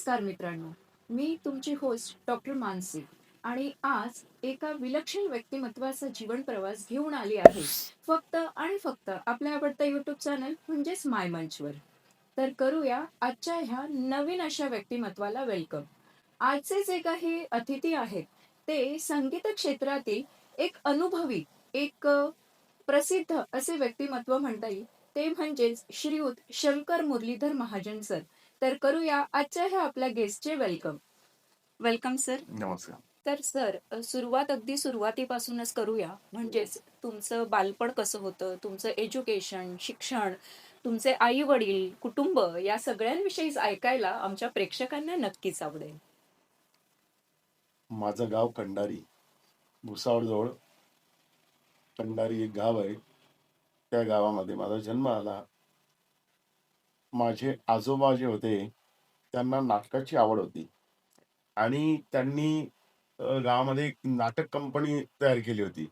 नमस्कार मित्रांनो. मी तुमची होस्ट डॉक्टर मानसी आणि आज एका विलक्षण व्यक्तिमत्वाचा जीवन प्रवास घेऊन आली आहे. फक्त आणि फक्त आपल्या आवडता YouTube चॅनल म्हणजेच माय मंचवर. तर करूया आजच्या ह्या नवीन अशा व्यक्तिमत्वाला वेलकम. आजचे जे काही अतिथी आहेत, ते संगीत क्षेत्रातील एक अनुभवी, एक प्रसिद्ध असे व्यक्तिमत्व म्हणता येईल. ते म्हणजेच श्रीयुत शंकर मुरलीधर महाजन सर. तर करूया आजच्या ह्या आपल्या गेस्टचे वेलकम. Welcome sir. नमस्कार. तर सर सुरुवात अगदी सुरुवातीपासूनच करूया. म्हणजेच तुमचं बालपण कसं होतं, तुमचं एज्युकेशन, शिक्षण, तुमचे आई वडील, कुटुंब या सगळ्यांविषयीच ऐकायला आमच्या प्रेक्षकांना नक्कीच आवडेल. माझं गाव कंडारी, भुसावळजवळ कंडारी एक गाव आहे. त्या गावामध्ये माझा जन्म आला. माझे आजोबा जे होते त्यांना नाटकाची आवड होती आणि त्यांनी गावामध्ये एक नाटक कंपनी तयार केली होती.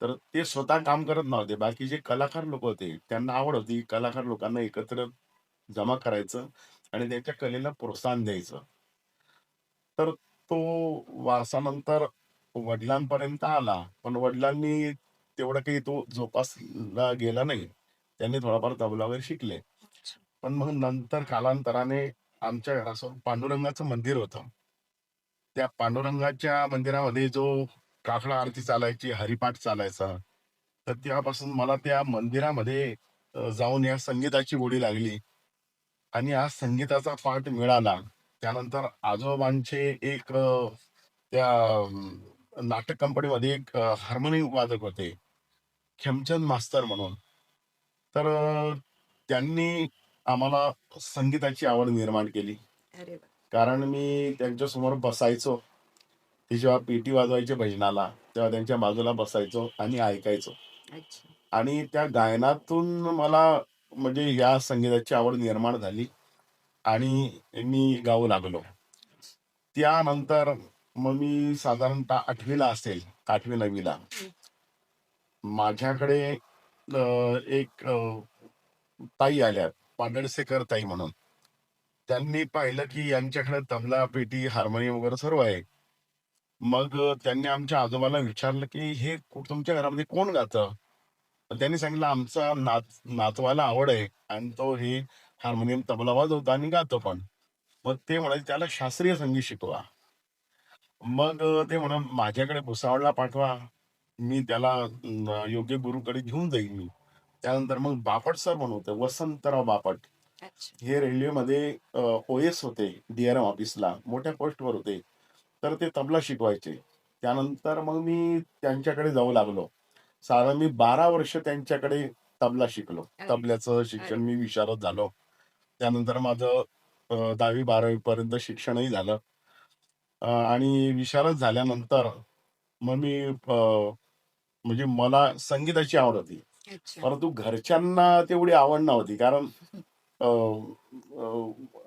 तर ते स्वतः काम करत नव्हते. बाकी जे कलाकार लोक होते त्यांना आवड होती कलाकार लोकांना एकत्र जमा करायचं आणि त्यांच्या कलेला प्रोत्साहन द्यायचं. तर तो वारसा नंतर वडिलांपर्यंत आला. पण वडिलांनी तेवढं काही तो जोपासला गेला नाही. त्यांनी थोडाफार तबला वगैरे शिकले. पण मग नंतर कालांतराने आमच्या घरासमोर पांडुरंगाचं मंदिर होतं. त्या पांडुरंगाच्या मंदिरामध्ये जो काकड आरती चालायची, हरिपाठ चालायचा. तर तेव्हापासून मला त्या मंदिरामध्ये जाऊन या संगीताची गोडी लागली आणि हा संगीताचा पाठ मिळाला. त्यानंतर आजोबांचे एक त्या नाटक कंपनीमध्ये एक हार्मोनियम वादक होते, खेमचंद मास्तर म्हणून. तर त्यांनी आम्हाला संगीताची आवड निर्माण केली. अरे वा. कारण मी त्यांच्यासमोर बसायचो. ते जेव्हा पेटी वाजवायचे भजनाला, तेव्हा त्यांच्या बाजूला बसायचो आणि ऐकायचो. अच्छा. आणि त्या गायनातून मला म्हणजे या संगीताची आवड निर्माण झाली आणि मी गाऊ लागलो. त्यानंतर मग मी साधारणतः 8वीला असेल, 8वी-9वीला माझ्याकडे एक ताई आल्या, पाडळसेकर ताई म्हणून. त्यांनी पाहिलं की यांच्याकडे तबला, पेटी, हार्मोनियम वगैरे सर्व आहे. मग त्यांनी आमच्या आजोबाला विचारलं की हे तुमच्या घरामध्ये कोण गातं? तर त्यांनी सांगितलं आमचा नातवाला आवड आहे आणि तो हे हार्मोनियम, तबला वाजवतो आणि गातो पण. मग ते म्हणाले त्याला शास्त्रीय संगीत शिकवा. मग ते म्हणा माझ्याकडे भुसावळला पाठवा. मी त्याला योग्य गुरुकडे घेऊन जाईल मी. त्यानंतर मग बापट सर म्हणून होते, वसंतराव बापट. अच्छा. हे रेल्वेमध्ये ओएस होते, डीआरएम ऑफिसला मोठ्या पोस्टवर होते. तर ते तबला शिकवायचे. त्यानंतर मग मी त्यांच्याकडे जाऊ लागलो. साधारण मी 12 वर्ष त्यांच्याकडे तबला शिकलो. अरे. तबल्याचं शिक्षण मी विशारद झालो. त्यानंतर माझं 10वी-12वी पर्यंत शिक्षणही झालं. आणि विशारद झाल्यानंतर मग मी म्हणजे मला संगीताची आवड होती. अच्छा. परंतु घरच्यांना तेवढी आवड नव्हती. कारण अ,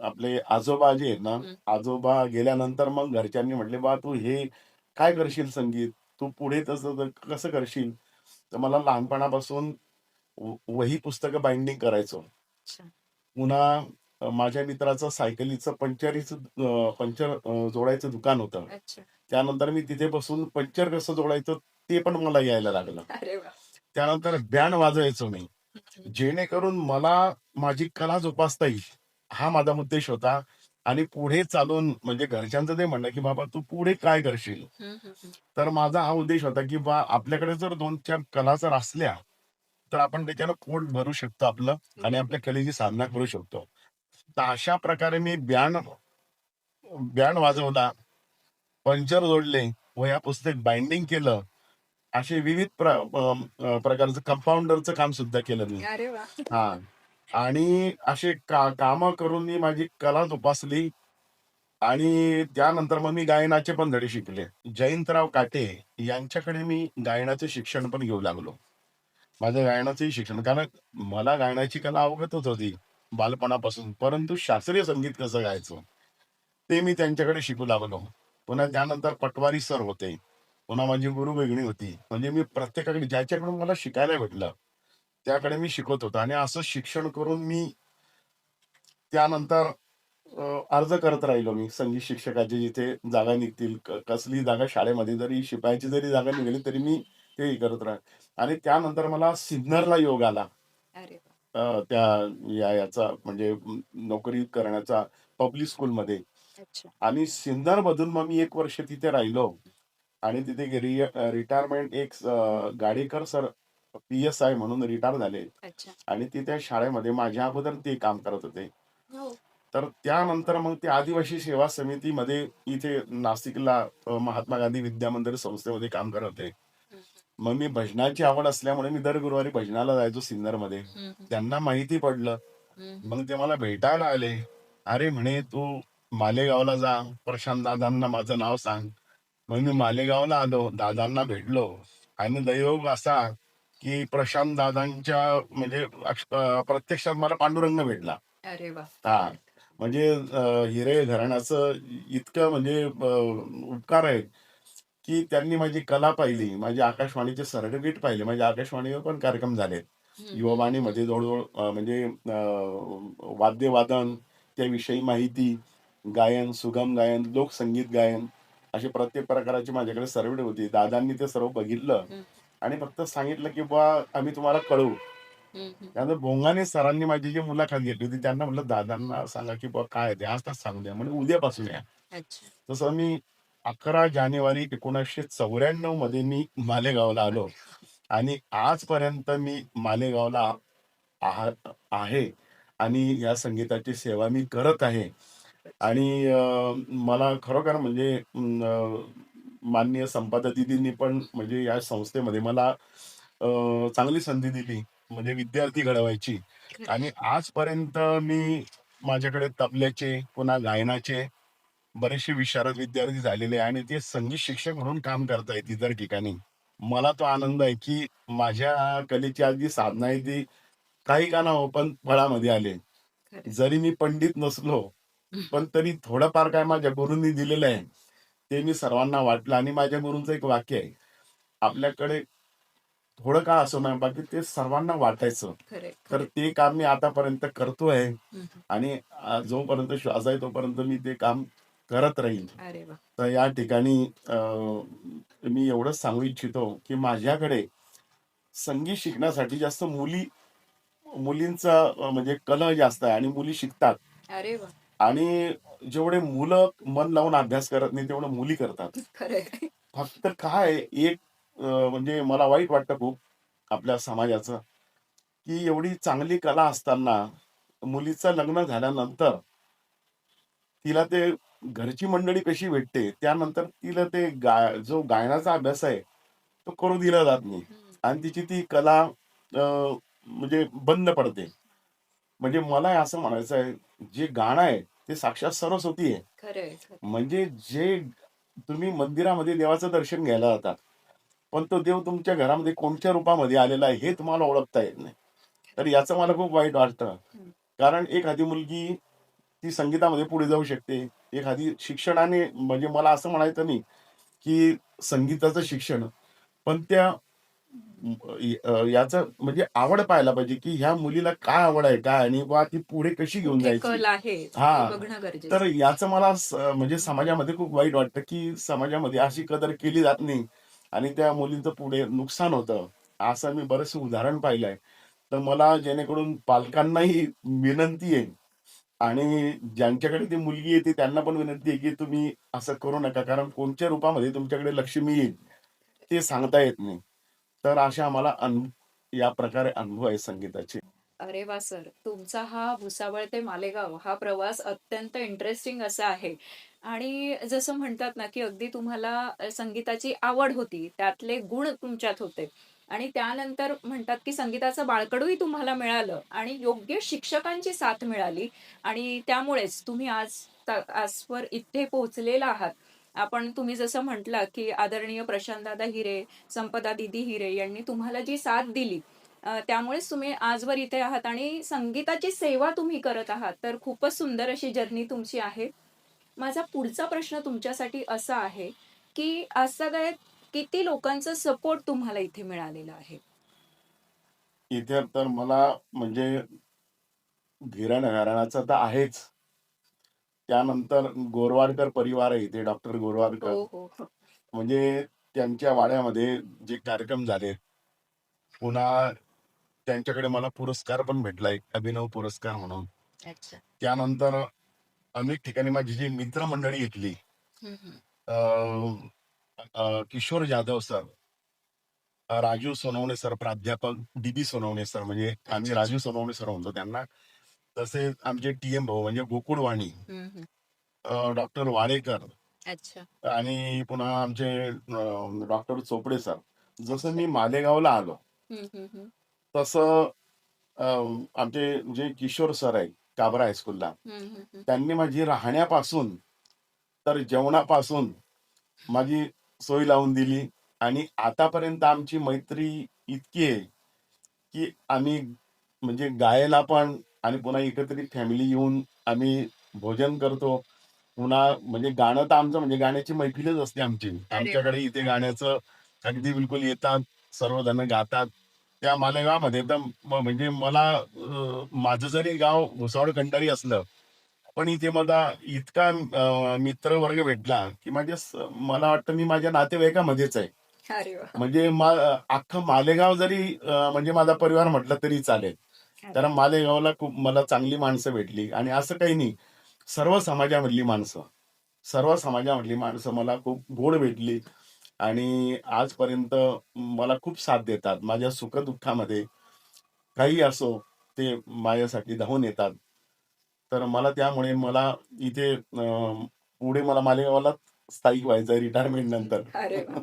आपले आजोबा जे आहेत ना, आजोबा गेल्यानंतर मग घरच्यांनी म्हटले, "बा तू हे काय करशील संगीत? तू पुढे तसं तर कसं करशील?" तर मला लहानपणापासून वही पुस्तकं बाइंडिंग करायचो. अच्छा. पुन्हा माझ्या मित्राचं सायकलीचं पंक्चर जोडायचं दुकान होतं. अच्छा. त्यानंतर मी तिथे बसून पंक्चर कसं जोडायचं ते पण मला यायला लागलं. अरे वा. त्यानंतर बँड वाजवायचो मी. जेणेकरून मला माझी कला जोपासता येईल, हा माझा उद्देश होता. आणि पुढे चालून म्हणजे घरच्यांचं ते म्हणणं, की "बाबा तू पुढे काय करशील?" तर माझा हा उद्देश होता, की बा आपल्याकडे जर 2-4 कला जर असल्या, तर आपण त्याच्यानं पोट भरू शकतो आपलं आणि आपल्या कलेची साधना करू शकतो. तर अशा प्रकारे मी बँड वाजवला, पंक्चर जोडले, वह्या पुस्तक बाइंडिंग केलं. असे विविध प्रकारचं कंपाऊंडरचं काम सुद्धा केलं मी. अरे वा. हां. आणि असे कामं करून मी माझी कला जोपासली आणि त्यानंतर मग मी गायनाचे पण धडे शिकले. जयंतराव काटे यांच्याकडे मी गायनाचं शिक्षण पण घेऊ लागलो. माझं गायनाचंही शिक्षण कारण मला गायनाची कला अवगतच होती बालपणापासून. परंतु शास्त्रीय संगीत कसं गायचं, ते मी त्यांच्याकडे शिकू लागलो. पुन्हा त्यानंतर पटवारी सर होते. पुन्हा माझी गुरु वेगळी होती. म्हणजे मी प्रत्येकाकडे ज्याच्याकडून मला शिकायला भेटलं, त्याकडे मी शिकत होतो आणि असं शिक्षण करून मी त्यानंतर अर्ज करत राहिलो मी संगीत शिक्षकाची जिथे जागा निघतील. कसली जागा शाळेमध्ये जरी शिपायाची जरी जागा निघाली तरी मी ते करत राहिलो आणि त्यानंतर मला सिन्नरला योग आला. अरे वाह! त्या याचा म्हणजे नोकरी करण्याचा पब्लिक स्कूलमध्ये अच्छा. आणि सिन्नरमधून मग मी 1 वर्ष तिथे राहिलो आणि तिथे रिटायरमेंट एक गाडेकर सर पी-एस-आय म्हणून रिटायर झाले अच्छा. आणि ते त्या शाळेमध्ये माझ्या अगोदर ते काम करत होते. हो. तर त्यानंतर मग ते आदिवासी सेवा समितीमध्ये इथे नाशिकला महात्मा गांधी विद्या मंदिर संस्थेमध्ये काम करत होते. हं, मग मी भजनाची आवड असल्यामुळे मी दर गुरुवारी भजनाला जायचो सिन्नरमध्ये. हं, हं, त्यांना माहिती पडलं. हं, हं. मग ते मला भेटायला आले. "अरे," म्हणे, "तू मालेगावला जा. प्रशांत दादांना माझं नाव सांग." मग मी मालेगावला आलो. दादांना भेटलो आणि दैवयोग असा, की प्रशांत दादांच्या म्हणजे प्रत्यक्षात मला पांडुरंग भेटला. अरे वाह! हां. म्हणजे हिरे घराण्याचं इतकं म्हणजे उपकार आहेत, की त्यांनी माझी कला पाहिली, माझी आकाशवाणीचे सर्टिफिकेट पाहिले. माझे आकाशवाणीवर पण कार्यक्रम झालेत. हं, हं, युवावाणीमध्ये जवळ-जवळ म्हणजे वाद्यवादन, त्याविषयी माहिती, गायन, सुगम गायन, लोकसंगीत गायन, अशी प्रत्येक प्रकाराची माझ्याकडे सर्व्हिस होती. दादांनी ते सर्व बघितलं हं, आणि फक्त सांगितलं, की "बुवा आम्ही तुम्हाला कळवू." हं, हं. त्यानंतर बोंगाने सरांनी माझी जी मुलाखत घेतली होती, त्यांना म्हटलं, "दादांना सांगा, की बुवा काय आहे ते आजच सांगू द्या." म्हणे, "उद्यापासून या." अच्छा. तसं मी 11 जानेवारी 1994 मध्ये मी मालेगावला आलो अरे वाह! आणि आजपर्यंत मी मालेगावला आहे आणि या संगीताची सेवा मी करत आहे. खूपच. आणि मला खरोखर म्हणजे माननीय संपादा दीदींनी पण म्हणजे या संस्थेमध्ये मला चांगली संधी दिली. म्हणजे विद्यार्थी घडवायची खरं. आणि आजपर्यंत मी माझ्याकडे तबल्याचे, पुन्हा गायनाचे बरेचसे विशारद विद्यार्थी झालेले आहे आणि ते संगीत शिक्षक म्हणून काम करतायत इतर ठिकाणी. मला तो आनंद आहे, की माझ्या कलेची आज जी साधना आहे ती काही का ना हो, पण फळामध्ये आले. खरं. जरी मी पंडित नसलो, पण तरी थोडंफार काय माझ्या गुरूंनी दिलेलं आहे, ते मी सर्वांना वाटलं आणि माझ्या गुरूंचं एक वाक्य आहे, आपल्याकडे थोडं का असेना, बाकी ते सर्वांना वाटायचं. खरंय, तर खरंय. ते काम मी आतापर्यंत करतोय हं, हं. आणि जोपर्यंत श्वास आहे तोपर्यंत मी ते काम करत राहीन. अरे वाह! तर या ठिकाणी मी एवढंच सांगू इच्छितो, की माझ्याकडे संगीत शिकण्यासाठी जास्त मुलींचा म्हणजे कल जास्त आहे आणि मुली शिकतात अरे वाह! आणि जेवढे मुलं मन लावून अभ्यास करत नाही, तेवढं मुली करतात. खरंय. फक्त काय आहे, एक म्हणजे मला वाईट वाटतं खूप आपल्या समाजाचं, की एवढी चांगली कला असताना मुलीचं लग्न झाल्यानंतर तिला ते घरची मंडळी कशी भेटते, त्यानंतर तिला ते जो गायनाचा अभ्यास आहे, तो करू दिला जात नाही हं. आणि तिची ती कला म्हणजे बंद पडते. म्हणजे मला असं म्हणायचं आहे, जे गाणं आहे, ते साक्षात सरस्वती आहे. खरंय, खरंय. म्हणजे जे तुम्ही मंदिरामध्ये देवाचं दर्शन घ्यायला जातात, पण तो देव तुमच्या घरामध्ये कोणत्या रूपामध्ये आलेला आहे, हे तुम्हाला ओळखता येत नाही. तर याचं मला खूप वाईट वाटतं. हं. कारण एखादी मुलगी ती संगीतामध्ये पुढे जाऊ शकते. एखादी शिक्षणाने म्हणजे मला असं म्हणायचं नाही, की संगीताचं शिक्षण, पण त्या याचं म्हणजे आवड पाहायला पाहिजे, की ह्या मुलीला काय आवड आहे, काय आणि बा ती पुढे कशी घेऊन कुठे जायची. कल आहे हे हां. बघणं तर गरजेचं आहे. याचं मला म्हणजे समाजामध्ये खूप वाईट वाटतं, की समाजामध्ये अशी कदर केली जात नाही आणि त्या मुलींचं पुढे नुकसान होतं. असं मी बरेचसे उदाहरण पाहिलंय. तर मला जेणेकरून पालकांनाही विनंती आहे आणि ज्यांच्याकडे ती मुलगी येते त्यांना पण विनंती आहे, की तुम्ही असं करू नका. कारण कोणत्या रूपामध्ये तुमच्याकडे लक्ष्मी येईल, ते सांगता येत नाही. तर अशा मला या प्रकारे अनुभव आहे संगीताचे. अरे वाह! सर. तुमचा हा भुसावळ ते मालेगाव हा प्रवास अत्यंत इंटरेस्टिंग असा आहे आणि जसं म्हणतात ना, की अगदी तुम्हाला संगीताची आवड होती, त्यातले गुण तुमच्यात होते आणि त्यानंतर म्हणतात, की संगीताचं बाळकडूही तुम्हाला मिळालं आणि योग्य शिक्षकांची साथ मिळाली आणि त्यामुळेच तुम्ही आजवर इथे पोहोचलेला आहात. तुम्ही जसं म्हटलात, की आदरणीय प्रशांतदादा हिरे, संपदा दीदी हिरे यांनी तुम्हाला जी साथ दिली त्यामुळेच तुम्ही आजवर इथे आहात आणि संगीताची सेवा तुम्ही करत आहात. तर खूपच सुंदर अशी जर्नी तुमची आहे. माझा पुढचा प्रश्न तुमच्यासाठी असा आहे, की आज सगळ्यात किती लोकांचा सपोर्ट तुम्हाला इथे मिळालेला आहे? इथे तर मला म्हणजे घराण्याचं तर आहेच. त्यानंतर गोरवाडकर परिवार आहे इथे, डॉक्टर गोरवाडकर. हो, हो, हो. म्हणजे त्यांच्या वाड्यामध्ये जे कार्यक्रम झाले, पुन्हा त्यांच्याकडे मला पुरस्कार पण भेटला एक अभिनव पुरस्कार म्हणून. अच्छा. त्यानंतर अनेक ठिकाणी माझी जी मित्रमंडळी इथली, हं, हं. अ, किशोर जाधव सर, राजू सोनवणे सर, प्राध्यापक डी.बी. सोनवणे सर, म्हणजे आम्ही अच्छा, अच्छा. राजू सोनवणे सर म्हणतो त्यांना. तसेच आमचे टी.एम. भाऊ म्हणजे गोकुळवाणी, हं, हं. डॉक्टर वाडेकर अच्छा, आणि पुन्हा आमचे डॉक्टर चोपडे सर. जसं अच्छा. मी मालेगावला आलो, हं, हं, हं. तसं आमचे जे किशोर सर आहेत काबरा हायस्कूलला, हं, हं, हं. त्यांनी माझी राहण्यापासून तर जेवणापासून माझी सोय लावून दिली आणि आतापर्यंत आमची मैत्री इतकी आहे, की आम्ही म्हणजे गायला पण आणि पुन्हा एकत्रित फॅमिली येऊन आम्ही भोजन करतो. पुन्हा म्हणजे गाणं तर आमचं म्हणजे गाण्याची मैफिलच असते आमची. अरे वाह! आमच्याकडे इथे गाण्याचं अगदी बिलकुल येतात, सर्वजण गातात. त्या मालेगावमध्ये तर म्हणजे मला माझं जरी गाव भुसावळ कंटारी असलं, पण इथे मला इतका मित्रवर्ग भेटला, की मला वाटतं मी माझ्या नातेवाईकामध्येच आहे. अरे वाह! म्हणजे अख्खं मालेगाव जरी म्हणजे माझा परिवार म्हटलं तरी चालेल. अरे कारण मालेगावला खूप मला चांगली माणसं भेटली आणि असं काही नाही. सर्व समाजामधली माणसं, सर्व समाजामधली माणसं मला खूप गोड भेटली आणि आजपर्यंत मला खूप साथ देतात. माझ्या सुख-दुःखामध्ये काहीही असो, ते माझ्यासाठी धावून येतात. तर त्यामुळे मला इथे पुढे मला मालेगावला स्थायिक व्हायचं रिटायरमेंट नंतर. अरे वाह!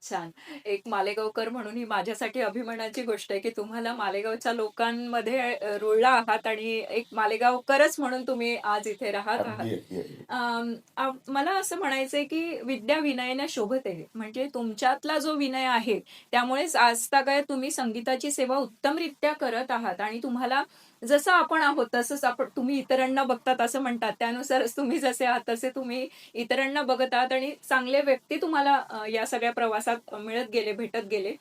छान. एक मालेगावकर म्हणून ही माझ्यासाठी अभिमानाची गोष्ट आहे, की तुम्हाला मालेगावच्या लोकांमध्ये रुळला आहात आणि एक मालेगावकरच म्हणून तुम्ही आज इथे राहत आहात. अगदी, अगदी, अगदी. मला असं म्हणायचंय, की विद्या विनयाने शोभते. म्हणजे तुमच्यातला जो विनय आहे, त्यामुळेच आजतागायत तुम्ही संगीताची सेवा उत्तमरित्या करत आहात आणि तुम्हाला जसं आपण आहोत, तसंच तुम्ही इतरांना बघतात असं म्हणतात. त्यानुसारच तुम्ही जसे आहात, तसे तुम्ही इतरांना बघत आहात आणि चांगले व्यक्ती तुम्हाला या सगळ्या प्रवासात मिळत गेले, भेटत गेले.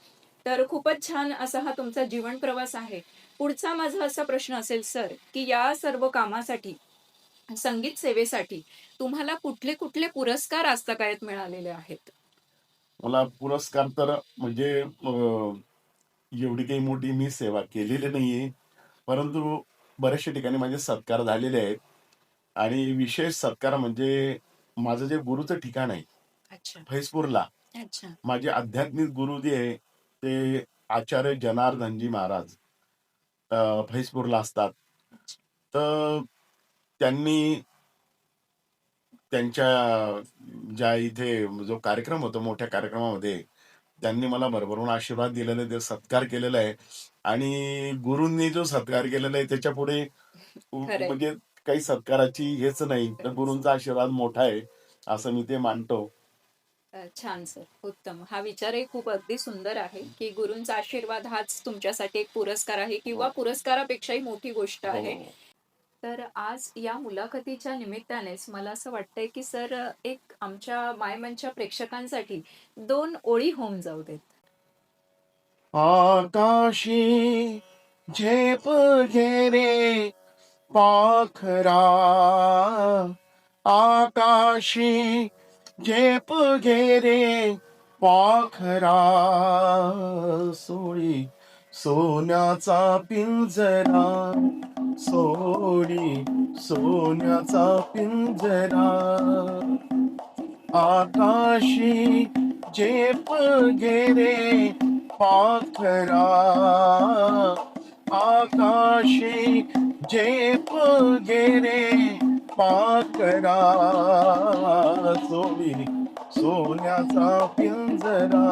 तर खूपच छान असा हा तुमचा जीवन प्रवास आहे. पुढचा माझा असा प्रश्न असेल सर, की या सर्व कामासाठी, संगीत सेवेसाठी तुम्हाला कुठले-कुठले पुरस्कार आजतागायत मिळालेले आहेत? मला पुरस्कार तर म्हणजे एवढी काही मोठी मी सेवा केलेली नाहीये. परंतु बऱ्याचशा ठिकाणी माझे सत्कार झालेले आहेत आणि विशेष सत्कार म्हणजे माझं जे गुरुचं ठिकाण आहे, अच्छा, फैजपूरला. अच्छा. माझे आध्यात्मिक गुरु जे आहे, ते आचार्य जनार्दनजी महाराज फैजपूरला असतात. अच्छा. तर त्यांनी त्यांच्या ज्या इथे जो कार्यक्रम होतो, मोठ्या कार्यक्रमामध्ये त्यांनी मला भरभरून आशीर्वाद दिलेला आहे, ते सत्कार केलेला आहे आणि गुरूंनी जो सत्कार केलेला आहे त्याच्यापुढे खरंय. म्हणजे काही सत्काराची हेच नाही. तर गुरूंचा आशीर्वाद मोठा आहे, असं मी ते मानतो. छान सर, उत्तम. हा विचारही खूप अगदी सुंदर आहे, की गुरूंचा आशीर्वाद हाच तुमच्यासाठी एक पुरस्कार आहे किंवा हो, पुरस्कारापेक्षाही मोठी गोष्ट हो, आहे. हो. तर आज या मुलाखतीच्या निमित्तानेच मला असं वाटतंय, की सर एक आमच्या मायमनच्या प्रेक्षकांसाठी 2 ओळी होऊन जाऊ देत. आकाशी झेप घे पाखरा, आकाशी झेप घे पाखरा, सोळी सोन्याचा पिंजरा, सोडी सोन्याचा पिंजरा, आकाशी झेप घे पाखरा, आकाशी झेप घे पाखरा, सोडी सोन्याचा पिंजरा,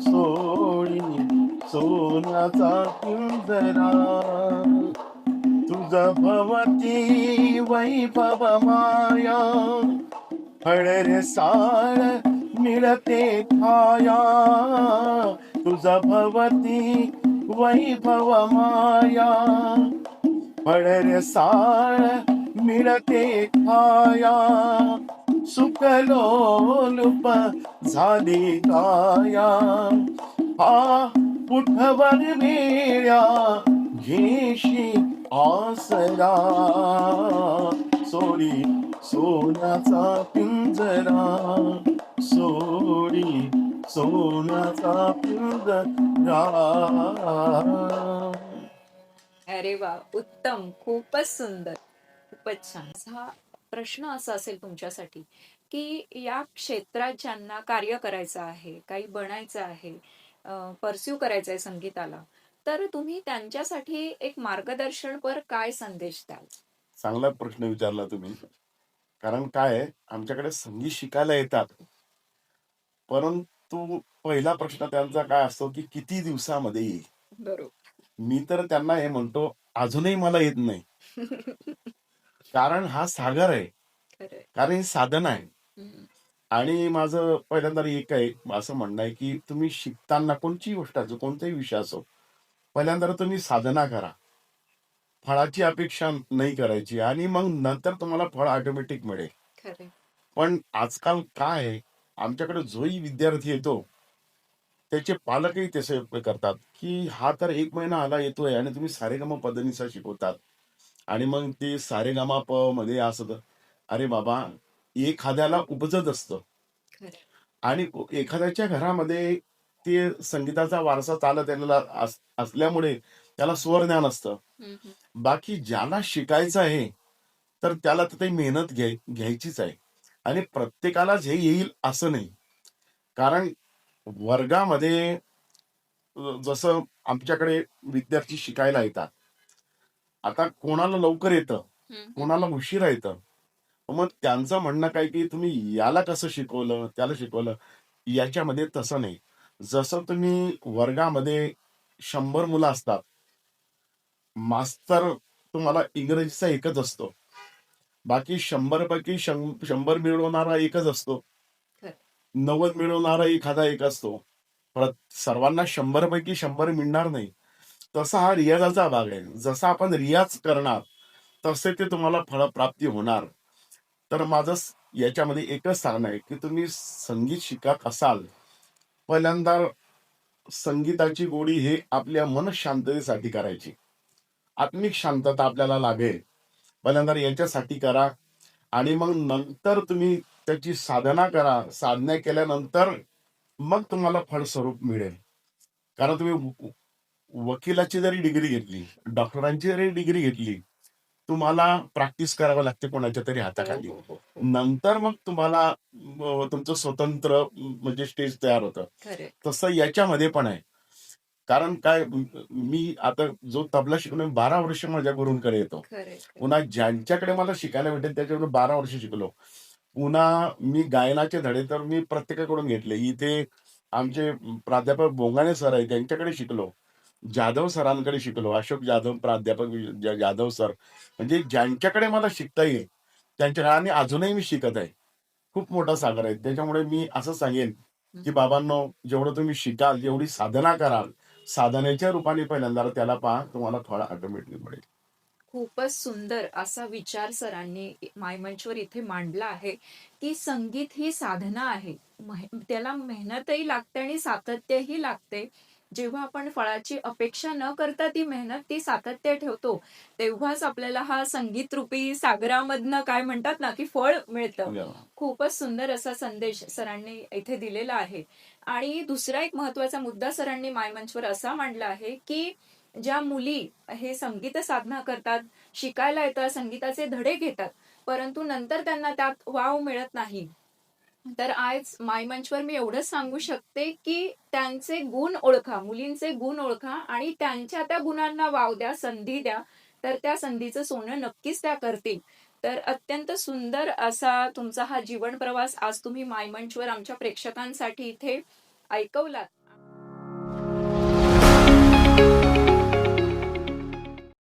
सोडी सोन्याचा पिंजरा, तुझ भवती वैभव माया, हळरे साळ मिळते छाया, तुझ भवती वैभव माया, हळरे साळ मिळते छाया, सुखलोलुप झाली काया, हा उठवर वेळा घेशी आसरा, सोडी सोन्याचा पिंजरा सोडी सोन्याचा पिंजरा. अरे वा, उत्तम, खूपच सुंदर, खूपच छान. हा प्रश्न असा असेल तुमच्यासाठी, की या क्षेत्रात ज्यांना कार्य करायचं आहे, काही बनायचं आहे, पर्स्यू करायचं आहे संगीताला, तर तुम्ही त्यांच्यासाठी एक मार्गदर्शनपर काय संदेश द्याल? चांगला प्रश्न विचारला तुम्ही. कारण काय आहे, आमच्याकडे संगीत शिकायला येतात. परंतु पहिला प्रश्न त्यांचा काय असतो, की किती दिवसामध्ये येईल? बरोबर. मी तर त्यांना हे म्हणतो, अजूनही मला येत नाही. कारण हा सागर आहे. खरंय. कारण ही साधना आहे. हं. आणि माझं पहिल्यांदा एक आहे, असं म्हणणं आहे, की तुम्ही शिकताना कोणतीही गोष्ट असो, कोणताही विषय असो, पहिल्यांदा तुम्ही साधना करा. फळाची अपेक्षा नाही करायची आणि मग नंतर तुम्हाला फळ ऑटोमॅटिक मिळेल. खरंय. पण आजकाल काय आहे, आमच्याकडे जोही विद्यार्थी येतो, त्याचे पालकही तसे करतात, की हा तर 1 महिना आला येतोय आणि तुम्ही सारेगमपधनिसा शिकवतात. आणि मग ते सारेगमप मध्ये असं तर अरे बाबा, एखाद्याला उपजत असतं खरंय. आणि एखाद्याच्या घरामध्ये ते संगीताचा वारसा चालत आलेला असल्यामुळे त्याला स्वरज्ञान असतं. हं, हं. बाकी ज्याला शिकायचं आहे, तर त्याला तर ते मेहनत घ्यायचीच आहे आणि प्रत्येकालाच हे येईल असं नाही. कारण वर्गामध्ये जसं आमच्याकडे विद्यार्थी शिकायला येतात. आता कोणाला लवकर येतं, हं, हं. कोणाला उशिरा येतं. मग त्यांचं म्हणणं काय, की तुम्ही याला कसं शिकवलं, त्याला शिकवलं. याच्यामध्ये तसं नाही. जसं तुम्ही वर्गामध्ये 100 मुलं असतात. मास्तर तुम्हाला इंग्रजीचा एकच असतो. बाकी 100 पैकी 100 मिळवणारा एकच असतो. खरंय. 90 मिळवणारा एखादा एक असतो. सर्वांना 100 पैकी 100 मिळणार नाही. तसा हा रियाजाचा भाग आहे. जसा आपण रियाज करणार, तसे ते तुम्हाला फळप्राप्ती होणार. तर माझं याच्यामध्ये एकच सांगणं आहे, की तुम्ही संगीत शिकत असाल, पहिल्यांदा संगीताची गोडी हे आपल्या मनःशांततेसाठी करायची. आत्मिक शांतता आपल्याला लाभेल. पहिल्यांदा याच्यासाठी करा आणि मग नंतर तुम्ही त्याची साधना करा. साधना केल्यानंतर मग तुम्हाला फळस्वरूप मिळेल. कारण तुम्ही वकिलाची जरी डिग्री घेतली, डॉक्टरांची जरी डिग्री घेतली, तुम्हाला प्रॅक्टिस करावं लागते कोणाच्या तरी हो, हाताखाली. हो, हो, हो. नंतर मग तुम्हाला तुमचं स्वतंत्र म्हणजे स्टेज तयार होतं. खरंय. तसं याच्यामध्ये पण आहे. कारण काय मी आता जो तबला शिकलो 12 वर्ष माझ्या गुरूंकडे येतो. खरंय, खरंय. पुन्हा ज्यांच्याकडे मला शिकायला भेटेल त्याच्याकडून 12 वर्ष शिकलो. पुन्हा मी गायनाचे धडे तर मी प्रत्येकाकडून घेतले. इथे आमचे प्राध्यापक बोंगाणे सर आहेत त्यांच्याकडे शिकलो. जाधव सरांकडे शिकलो. अशोक जाधव प्राध्यापक जाधव सर. म्हणजे ज्यांच्याकडे मला शिकता येईल त्यांच्याकडे आणि अजूनही मी शिकत आहे. खूप मोठा सागर आहे. त्याच्यामुळे मी असं सांगेन, हं. की बाबांनो जेवढं तुम्ही शिकाल, जेवढी साधना कराल, साधनेच्या रूपाने पहिल्यांदा त्याला पहा, तुम्हाला फळ ऑटोमॅटिक मिळेल. खूपच सुंदर असा विचार सरांनी मायमंचवर इथे मांडला आहे, की संगीत ही साधना आहे. त्याला मेहनतही लागते आणि सातत्यही लागते. जेव्हा आपण फळाची अपेक्षा न करता ती मेहनत, ती सातत्य ठेवतो, तेव्हाच आपल्याला हा संगीतरूपी सागरामधनं काय म्हणतात ना, की फळ मिळतं. खूपच सुंदर असा संदेश सरांनी इथे दिलेला आहे. आणि दुसरा एक महत्त्वाचा मुद्दा सरांनी मायमंचवर असा मांडला आहे, की ज्या मुली हे संगीत साधना करतात, शिकायला येतं, संगीताचे धडे घेतात, परंतु नंतर त्यांना त्यात वाव मिळत नाही. तर आज मायमंचवर मी एवढंच सांगू शकते, की त्यांचे गुण ओळखा, मुलींचे गुण ओळखा आणि त्यांच्या त्या गुणांना वाव द्या, संधी द्या. तर त्या संधीचं सोनं नक्कीच त्या करतील. तर अत्यंत सुंदर असा तुमचा हा जीवन प्रवास आज तुम्ही मायमंचवर आमच्या प्रेक्षकांसाठी इथे ऐकवलात.